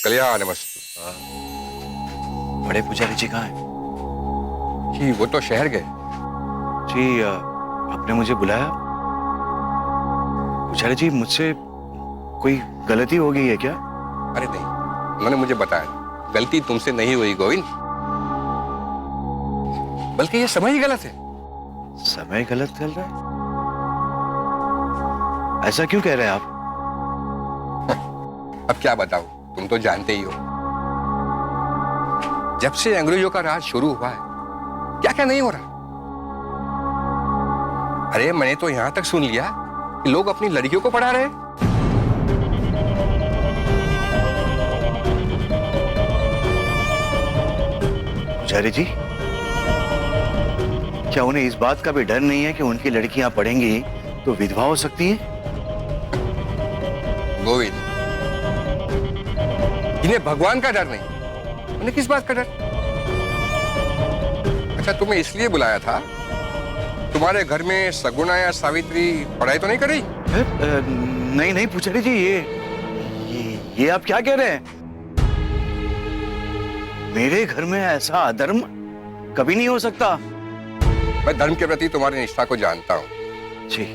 कल्याणमस्तु। बड़े पुजारी जी कहाँ हैं? जी वो तो शहर गए। जी आपने मुझे बुलाया? पुजारी जी मुझसे कोई गलती हो गई है क्या? अरे नहीं, उन्होंने मुझे बताया गलती तुमसे नहीं हुई गोविंद, बल्कि ये समय ही गलत है। समय गलत चल रहा है? ऐसा क्यों कह रहे हैं आप? अब क्या बताऊं, तुम तो जानते ही हो जब से अंग्रेजों का राज शुरू हुआ है क्या क्या नहीं हो रहा। अरे मैंने तो यहां तक सुन लिया कि लोग अपनी लड़कियों को पढ़ा रहे हैं। पुजारी जी, क्या उन्हें इस बात का भी डर नहीं है कि उनकी लड़कियां पढ़ेंगी तो विधवा हो सकती हैं? गोविंद, इन्हें भगवान का डर नहीं, उन्हें किस बात का डर? अच्छा, तुम्हें इसलिए बुलाया था, तुम्हारे घर में सगुना या सावित्री पढ़ाई तो नहीं कर रही? नहीं नहीं पुजारी जी, ये आप क्या कह रहे हैं? मेरे घर में ऐसा अधर्म कभी नहीं हो सकता। मैं धर्म के प्रति तुम्हारी निष्ठा को जानता हूं जी,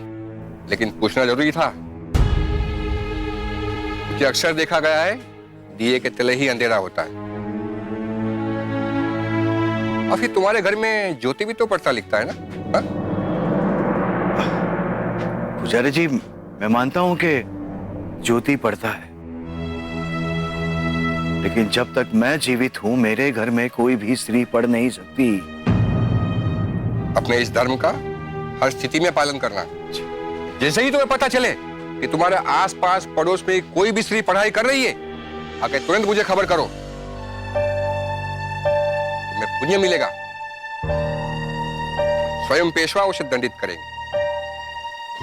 लेकिन पूछना जरूरी था क्योंकि अक्सर देखा गया है दिए के तले ही अंधेरा होता है। और फिर तुम्हारे घर में ज्योति भी तो पढ़ता लिखता है ना? हा? पुजारी जी मैं मानता हूं कि ज्योति पढ़ता है, लेकिन जब तक मैं जीवित हूं मेरे घर में कोई भी स्त्री पढ़ नहीं सकती। अपने इस धर्म का हर स्थिति में पालन करना। जैसे ही तुम्हें पता चले कि तुम्हारे आसपास पड़ोस में कोई भी स्त्री पढ़ाई कर रही है, आके तुरंत मुझे खबर करो, तुम्हें पुण्य मिलेगा। स्वयं पेशवा उसे दंडित करेंगे।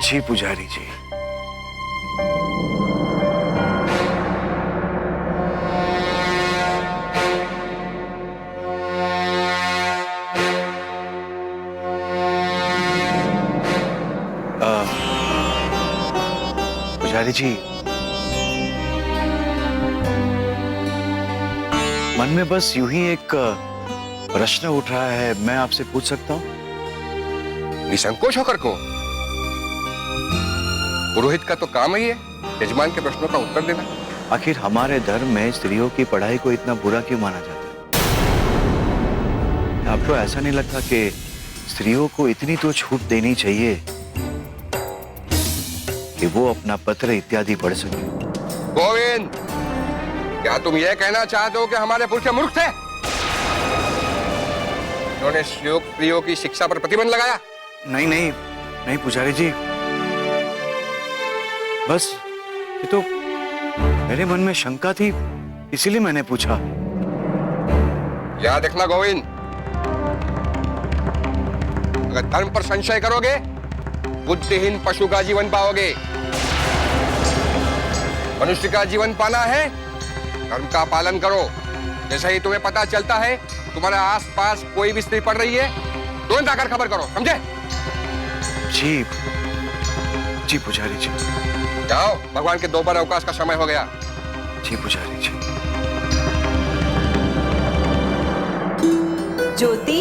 जी पुजारी जी। पुजारी जी, मन में बस यूं ही एक प्रश्न उठ रहा है, मैं आपसे पूछ सकता हूं? निसंकोच होकर को। पुरोहित का तो काम ही है यजमान के प्रश्नों का उत्तर देना। आखिर हमारे धर्म में स्त्रियों की पढ़ाई को इतना बुरा क्यों माना जाता है? आपको ऐसा नहीं लगता कि स्त्रियों को इतनी तो छूट देनी चाहिए कि वो अपना पत्र इत्यादि पढ़ सके? गोविंद, क्या तुम यह कहना चाहते हो कि हमारे पुरुष मूर्ख थे? उन्होंने स्त्रियों की शिक्षा पर प्रतिबंध लगाया? नहीं नहीं नहीं पुजारी जी, बस ये तो मेरे मन में शंका थी, इसीलिए मैंने पूछा। याद रखना गोविंद, अगर धर्म पर संशय करोगे बुद्धिहीन पशु का जीवन पाओगे। मनुष्य का जीवन पाना है, धर्म का पालन करो। जैसे ही तुम्हें पता चलता है तुम्हारे आसपास कोई भी स्त्री पढ़ रही है, तुरंत आकर खबर करो, समझे? जी जी पुजारी जी। जाओ, भगवान के दोबारा अवकाश का समय हो गया। जी पुजारी जी। ज्योति,